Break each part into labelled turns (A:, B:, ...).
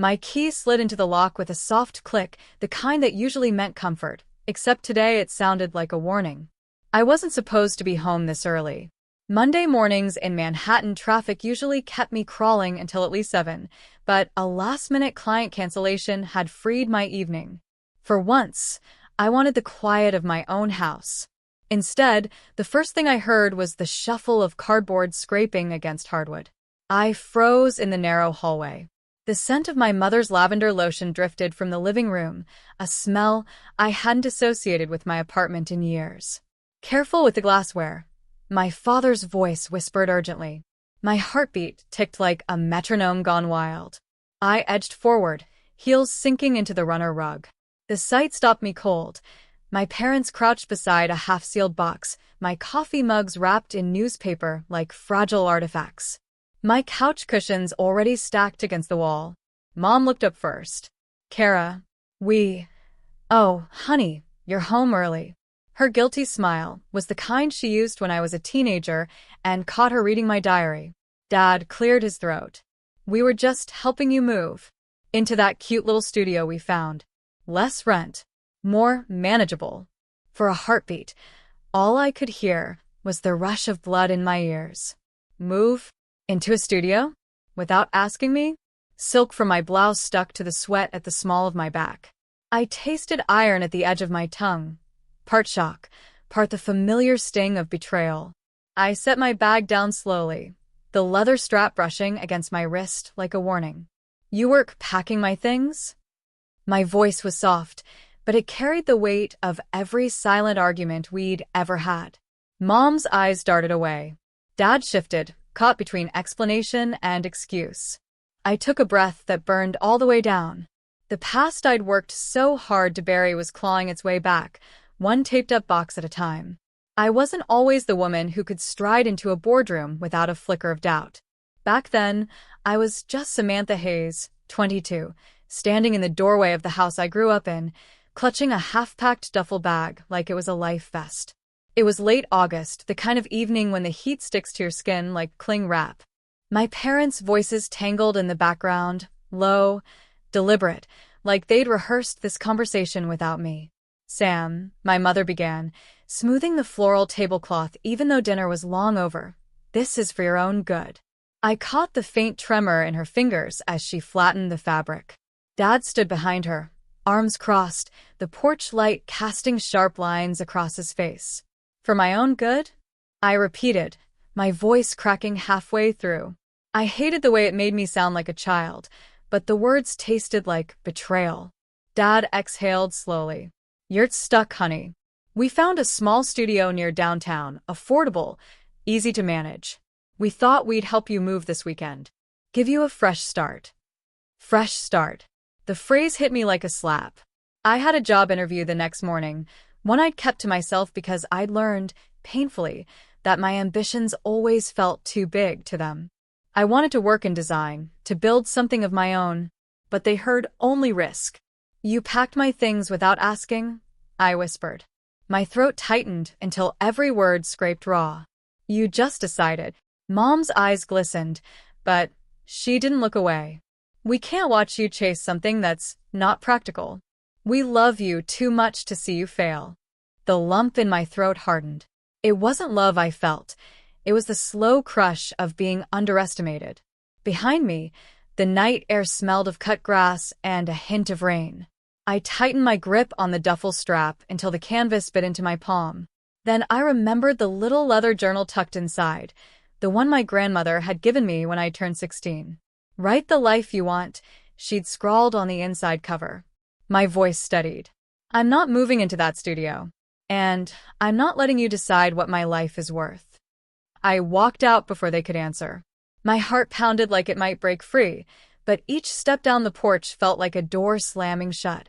A: My key slid into the lock with a soft click, the kind that usually meant comfort, except today it sounded like a warning. I wasn't supposed to be home this early. Monday mornings in Manhattan traffic usually kept me crawling until at least 7, but a last-minute client cancellation had freed my evening. For once, I wanted the quiet of my own house. Instead, the first thing I heard was the shuffle of cardboard scraping against hardwood. I froze in the narrow hallway. The scent of my mother's lavender lotion drifted from the living room, a smell I hadn't associated with my apartment in years. "Careful with the glassware," my father's voice whispered urgently. My heartbeat ticked like a metronome gone wild. I edged forward, heels sinking into the runner rug. The sight stopped me cold. My parents crouched beside a half-sealed box, my coffee mugs wrapped in newspaper like fragile artifacts. My couch cushions already stacked against the wall. Mom looked up first. "Kara, Oh, honey, you're home early." Her guilty smile was the kind she used when I was a teenager and caught her reading my diary. Dad cleared his throat. "We were just helping you move into that cute little studio we found. Less rent, more manageable." For a heartbeat, all I could hear was the rush of blood in my ears. Move? Into a studio? Without asking me? Silk from my blouse stuck to the sweat at the small of my back. I tasted iron at the edge of my tongue. Part shock, part the familiar sting of betrayal. I set my bag down slowly, the leather strap brushing against my wrist like a warning. "You work packing my things?" My voice was soft, but it carried the weight of every silent argument we'd ever had. Mom's eyes darted away. Dad shifted, caught between explanation and excuse. I took a breath that burned all the way down. The past I'd worked so hard to bury was clawing its way back, one taped-up box at a time. I wasn't always the woman who could stride into a boardroom without a flicker of doubt. Back then, I was just Samantha Hayes, 22, standing in the doorway of the house I grew up in, clutching a half-packed duffel bag like it was a life vest. It was late August, the kind of evening when the heat sticks to your skin like cling wrap. My parents' voices tangled in the background, low, deliberate, like they'd rehearsed this conversation without me. "Sam," my mother began, smoothing the floral tablecloth even though dinner was long over, "this is for your own good." I caught the faint tremor in her fingers as she flattened the fabric. Dad stood behind her, arms crossed, the porch light casting sharp lines across his face. "For my own good?" I repeated, my voice cracking halfway through. I hated the way it made me sound like a child, but the words tasted like betrayal. Dad exhaled slowly. "You're stuck, honey. We found a small studio near downtown, affordable, easy to manage. We thought we'd help you move this weekend. Give you a fresh start." Fresh start. The phrase hit me like a slap. I had a job interview the next morning, one I'd kept to myself because I'd learned, painfully, that my ambitions always felt too big to them. I wanted to work in design, to build something of my own, but they heard only risk. "You packed my things without asking?" I whispered. My throat tightened until every word scraped raw. "You just decided." Mom's eyes glistened, but she didn't look away. "We can't watch you chase something that's not practical. We love you too much to see you fail." The lump in my throat hardened. It wasn't love I felt. It was the slow crush of being underestimated. Behind me, the night air smelled of cut grass and a hint of rain. I tightened my grip on the duffel strap until the canvas bit into my palm. Then I remembered the little leather journal tucked inside, the one my grandmother had given me when I turned 16. "Write the life you want," she'd scrawled on the inside cover. My voice steadied. "I'm not moving into that studio. And I'm not letting you decide what my life is worth." I walked out before they could answer. My heart pounded like it might break free, but each step down the porch felt like a door slamming shut.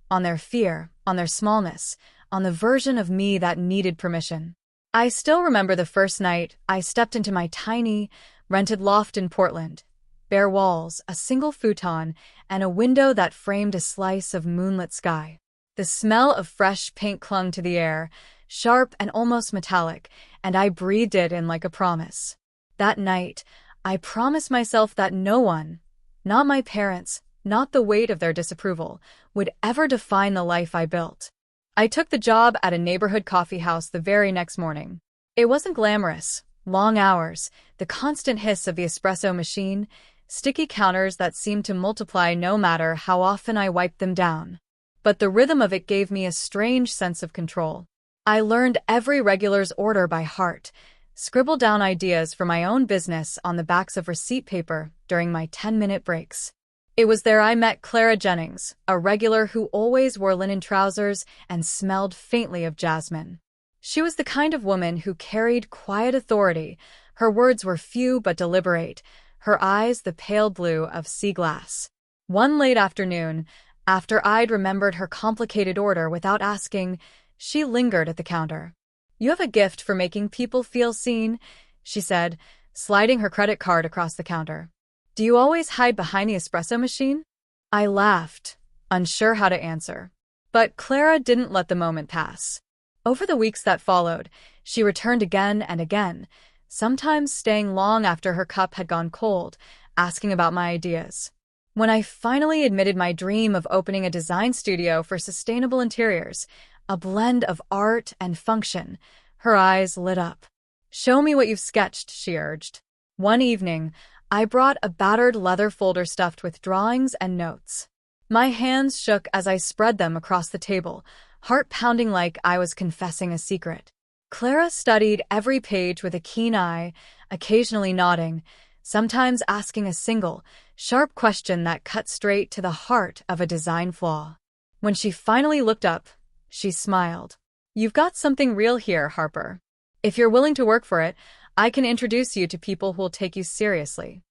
A: On their fear, on their smallness, on the version of me that needed permission. I still remember the first night I stepped into my tiny, rented loft in Portland. Bare walls, a single futon, and a window that framed a slice of moonlit sky. The smell of fresh paint clung to the air, sharp and almost metallic, and I breathed it in like a promise. That night, I promised myself that no one, not my parents, not the weight of their disapproval, would ever define the life I built. I took the job at a neighborhood coffee house the very next morning. It wasn't glamorous. Long hours, the constant hiss of the espresso machine, sticky counters that seemed to multiply no matter how often I wiped them down. But the rhythm of it gave me a strange sense of control. I learned every regular's order by heart, scribbled down ideas for my own business on the backs of receipt paper during my 10-minute breaks. It was there I met Clara Jennings, a regular who always wore linen trousers and smelled faintly of jasmine. She was the kind of woman who carried quiet authority. Her words were few but deliberate, her eyes the pale blue of sea glass. One late afternoon, after I'd remembered her complicated order without asking, she lingered at the counter. "You have a gift for making people feel seen," she said, sliding her credit card across the counter. "Do you always hide behind the espresso machine?" I laughed, unsure how to answer. But Clara didn't let the moment pass. Over the weeks that followed, she returned again and again, sometimes staying long after her cup had gone cold, asking about my ideas. When I finally admitted my dream of opening a design studio for sustainable interiors, a blend of art and function, her eyes lit up. "Show me what you've sketched," she urged. One evening, I brought a battered leather folder stuffed with drawings and notes. My hands shook as I spread them across the table, heart pounding like I was confessing a secret. Clara studied every page with a keen eye, occasionally nodding, sometimes asking a single, sharp question that cut straight to the heart of a design flaw. When she finally looked up, she smiled. "You've got something real here, Harper. If you're willing to work for it, I can introduce you to people who'll take you seriously."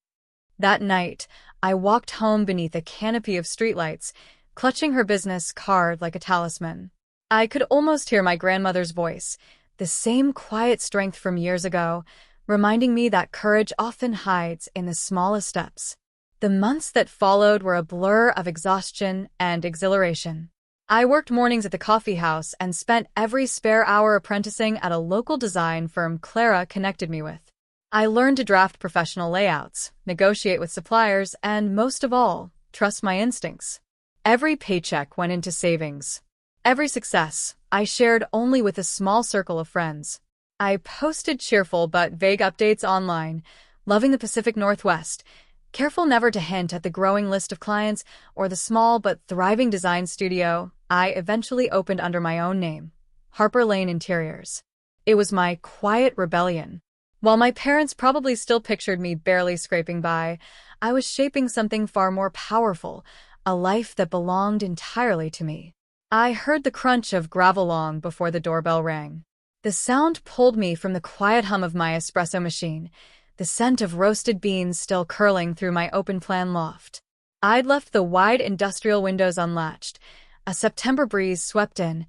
A: That night, I walked home beneath a canopy of streetlights, clutching her business card like a talisman. I could almost hear my grandmother's voice, the same quiet strength from years ago, reminding me that courage often hides in the smallest steps. The months that followed were a blur of exhaustion and exhilaration. I worked mornings at the coffee house and spent every spare hour apprenticing at a local design firm Clara connected me with. I learned to draft professional layouts, negotiate with suppliers, and most of all, trust my instincts. Every paycheck went into savings. Every success, I shared only with a small circle of friends. I posted cheerful but vague updates online, loving the Pacific Northwest, careful never to hint at the growing list of clients or the small but thriving design studio I eventually opened under my own name, Harper Lane Interiors. It was my quiet rebellion. While my parents probably still pictured me barely scraping by, I was shaping something far more powerful, a life that belonged entirely to me. I heard the crunch of gravel long before the doorbell rang. The sound pulled me from the quiet hum of my espresso machine, the scent of roasted beans still curling through my open-plan loft. I'd left the wide industrial windows unlatched. A September breeze swept in,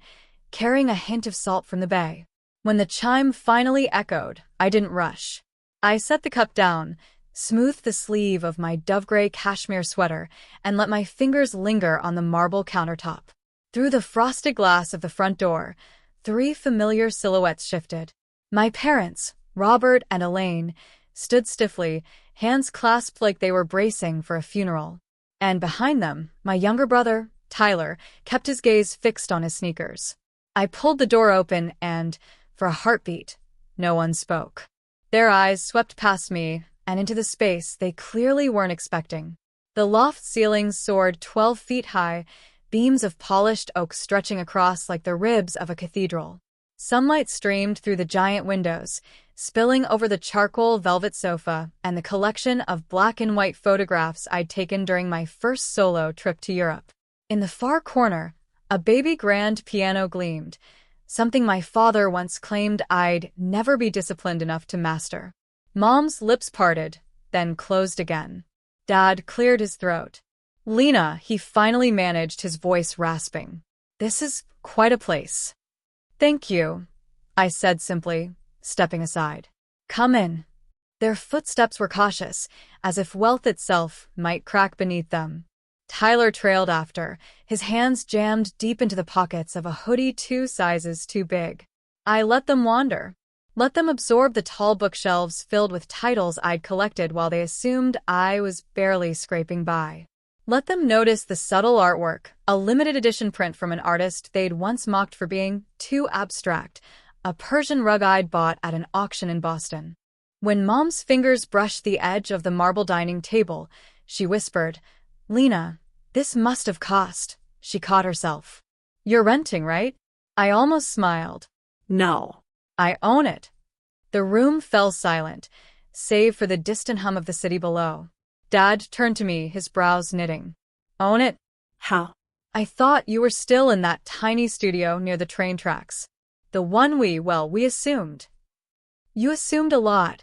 A: carrying a hint of salt from the bay. When the chime finally echoed, I didn't rush. I set the cup down, smoothed the sleeve of my dove-gray cashmere sweater, and let my fingers linger on the marble countertop. Through the frosted glass of the front door, 3 familiar silhouettes shifted. My parents, Robert and Elaine, stood stiffly, hands clasped like they were bracing for a funeral. And behind them, my younger brother, Tyler, kept his gaze fixed on his sneakers. I pulled the door open and, for a heartbeat, no one spoke. Their eyes swept past me and into the space they clearly weren't expecting. The loft ceilings soared 12 feet high, beams of polished oak stretching across like the ribs of a cathedral. Sunlight streamed through the giant windows, spilling over the charcoal velvet sofa and the collection of black and white photographs I'd taken during my first solo trip to Europe. In the far corner, a baby grand piano gleamed, something my father once claimed I'd never be disciplined enough to master. Mom's lips parted, then closed again. Dad cleared his throat. "Lena," he finally managed, his voice rasping. "This is quite a place." "Thank you," I said simply, stepping aside. "Come in." Their footsteps were cautious, as if wealth itself might crack beneath them. Tyler trailed after, his hands jammed deep into the pockets of a hoodie 2 sizes too big. I let them wander. Let them absorb the tall bookshelves filled with titles I'd collected while they assumed I was barely scraping by. Let them notice the subtle artwork, a limited edition print from an artist they'd once mocked for being too abstract, a Persian rug I'd bought at an auction in Boston. When Mom's fingers brushed the edge of the marble dining table, she whispered, "Lena, this must have cost." She caught herself. "You're renting, right?" I almost smiled.
B: No.
A: "I own it." The room fell silent, save for the distant hum of the city below. Dad turned to me, his brows knitting. "Own it?"
B: How?
A: "I thought you were still in that tiny studio near the train tracks. The one we assumed." "You assumed a lot."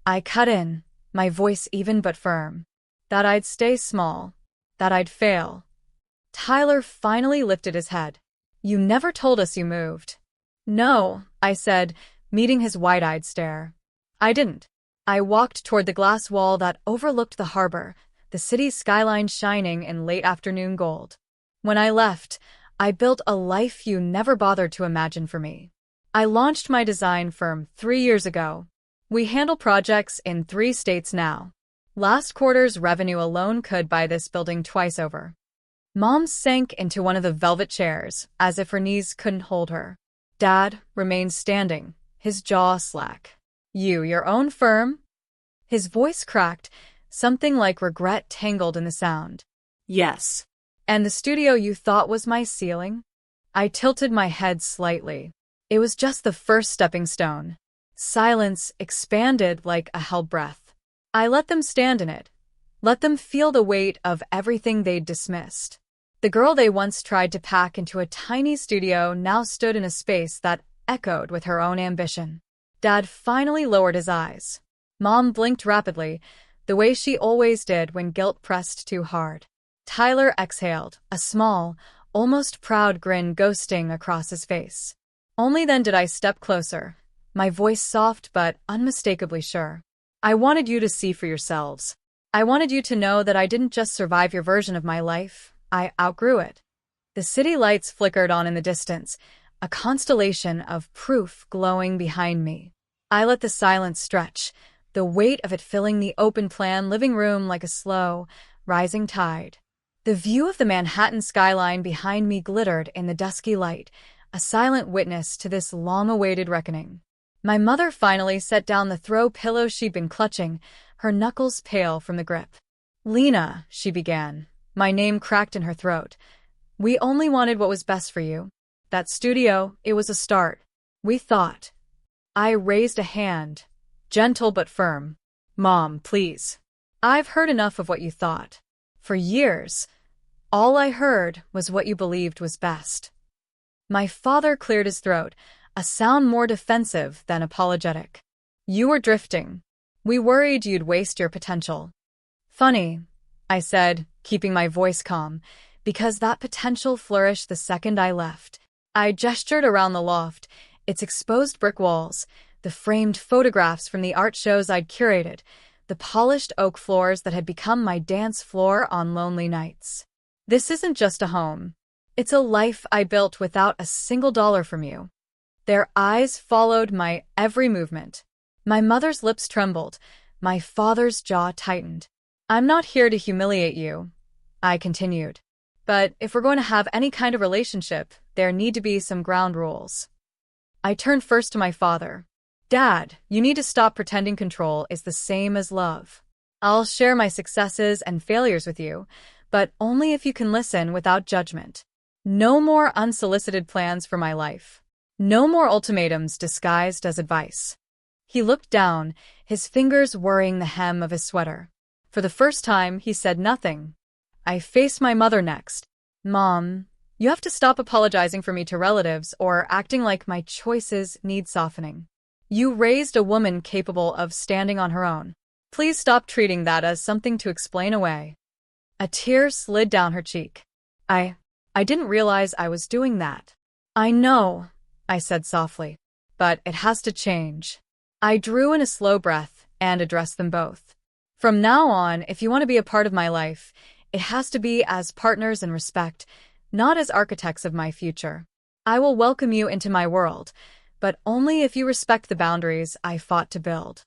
A: I cut in, my voice even but firm. "That I'd stay small. That I'd fail." Tyler finally lifted his head. "You never told us you moved." "No," I said, meeting his wide-eyed stare. "I didn't." I walked toward the glass wall that overlooked the harbor, the city's skyline shining in late afternoon gold. "When I left, I built a life you never bothered to imagine for me. I launched my design firm 3 years ago. We handle projects in 3 states now. Last quarter's revenue alone could buy this building twice over." Mom sank into one of the velvet chairs, as if her knees couldn't hold her. Dad remained standing, his jaw slack. Your own firm?" His voice cracked, something like regret tangled in the sound.
B: Yes.
A: "And the studio you thought was my ceiling?" I tilted my head slightly. It was just the first stepping stone. Silence expanded like a held breath. I let them stand in it. Let them feel the weight of everything they'd dismissed. The girl they once tried to pack into a tiny studio now stood in a space that echoed with her own ambition. Dad finally lowered his eyes. Mom blinked rapidly, the way she always did when guilt pressed too hard. Tyler exhaled, a small, almost proud grin ghosting across his face. Only then did I step closer, my voice soft but unmistakably sure. "I wanted you to see for yourselves. I wanted you to know that I didn't just survive your version of my life, I outgrew it." The city lights flickered on in the distance, a constellation of proof glowing behind me. I let the silence stretch, the weight of it filling the open-plan living room like a slow, rising tide. The view of the Manhattan skyline behind me glittered in the dusky light, a silent witness to this long-awaited reckoning. My mother finally set down the throw pillow she'd been clutching, her knuckles pale from the grip. "Lena," she began. My name cracked in her throat. "We only wanted what was best for you. That studio, it was a start. We thought." I raised a hand, gentle but firm. "Mom, please. I've heard enough of what you thought. For years, all I heard was what you believed was best." My father cleared his throat, a sound more defensive than apologetic. "You were drifting. We worried you'd waste your potential." "Funny," I said, keeping my voice calm, "because that potential flourished the second I left." I gestured around the loft, its exposed brick walls, the framed photographs from the art shows I'd curated, the polished oak floors that had become my dance floor on lonely nights. "This isn't just a home. It's a life I built without a single dollar from you." Their eyes followed my every movement. My mother's lips trembled, my father's jaw tightened. "I'm not here to humiliate you," I continued. "But if we're going to have any kind of relationship, there need to be some ground rules." I turned first to my father. "Dad, you need to stop pretending control is the same as love. I'll share my successes and failures with you, but only if you can listen without judgment. No more unsolicited plans for my life. No more ultimatums disguised as advice." He looked down, his fingers worrying the hem of his sweater. For the first time, he said nothing. I faced my mother next. "Mom, you have to stop apologizing for me to relatives or acting like my choices need softening. You raised a woman capable of standing on her own. Please stop treating that as something to explain away." A tear slid down her cheek. I didn't realize I was doing that." "I know," I said softly, "but it has to change." I drew in a slow breath and addressed them both. "From now on, if you want to be a part of my life, it has to be as partners in respect, not as architects of my future. I will welcome you into my world, but only if you respect the boundaries I fought to build."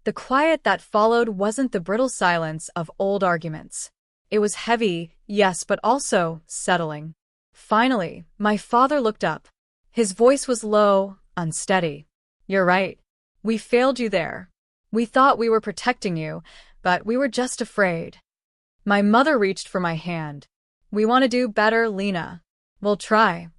A: The quiet that followed wasn't the brittle silence of old arguments. It was heavy, yes, but also settling. Finally, my father looked up. His voice was low, unsteady. "You're right. We failed you there. We thought we were protecting you, but we were just afraid." My mother reached for my hand. "We want to do better, Lena. We'll try."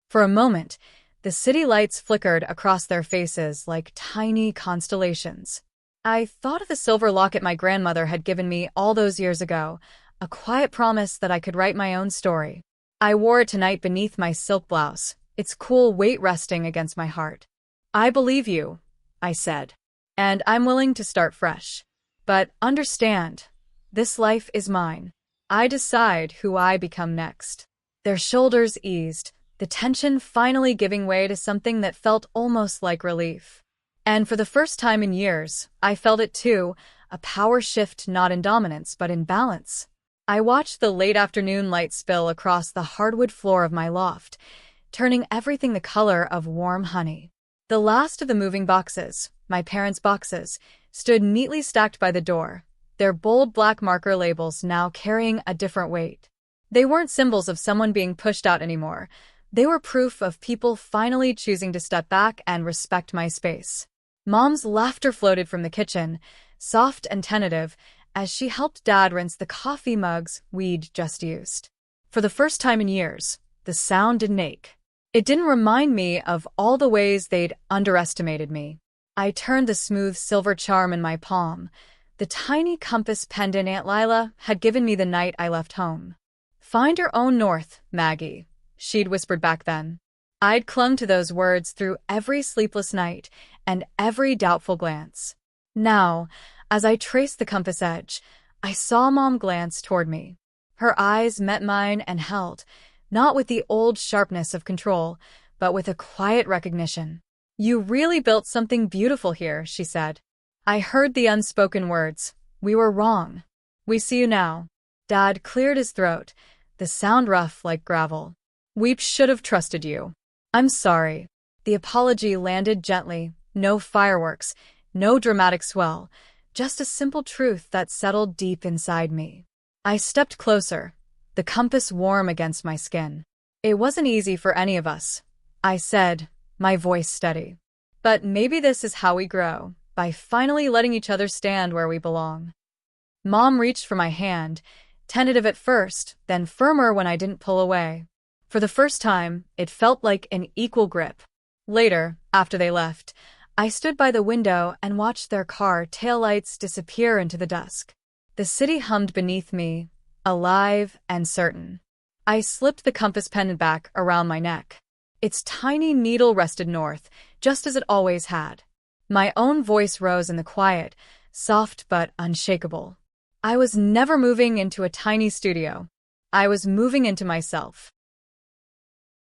A: For a moment, the city lights flickered across their faces like tiny constellations. I thought of the silver locket my grandmother had given me all those years ago, a quiet promise that I could write my own story. I wore it tonight beneath my silk blouse, its cool weight resting against my heart. "I believe you," I said, "and I'm willing to start fresh. But understand, this life is mine. I decide who I become next." Their shoulders eased, the tension finally giving way to something that felt almost like relief. And for the first time in years, I felt it too, a power shift not in dominance but in balance. I watched the late afternoon light spill across the hardwood floor of my loft, turning everything the color of warm honey. The last of the moving boxes, my parents' boxes, stood neatly stacked by the door, their bold black marker labels now carrying a different weight. They weren't symbols of someone being pushed out anymore. They were proof of people finally choosing to step back and respect my space. Mom's laughter floated from the kitchen, soft and tentative, as she helped Dad rinse the coffee mugs we'd just used. For the first time in years, the sound didn't ache. It didn't remind me of all the ways they'd underestimated me. I turned the smooth silver charm in my palm, the tiny compass pendant Aunt Lila had given me the night I left home. "Find your own north, Maggie," she'd whispered back then. I'd clung to those words through every sleepless night and every doubtful glance. Now, as I traced the compass edge, I saw Mom glance toward me. Her eyes met mine and held, not with the old sharpness of control, but with a quiet recognition. "You really built something beautiful here," she said. I heard the unspoken words. "We were wrong. We see you now." Dad cleared his throat, the sound rough like gravel. "We should have trusted you." "I'm sorry." The apology landed gently, no fireworks, no dramatic swell, just a simple truth that settled deep inside me. I stepped closer, the compass warm against my skin. "It wasn't easy for any of us," I said, my voice steady. "But maybe this is how we grow, by finally letting each other stand where we belong." Mom reached for my hand, tentative at first, then firmer when I didn't pull away. For the first time, it felt like an equal grip. Later, after they left, I stood by the window and watched their car taillights disappear into the dusk. The city hummed beneath me, alive and certain. I slipped the compass pendant back around my neck. Its tiny needle rested north, just as it always had. My own voice rose in the quiet, soft but unshakable. I was never moving into a tiny studio. I was moving into myself.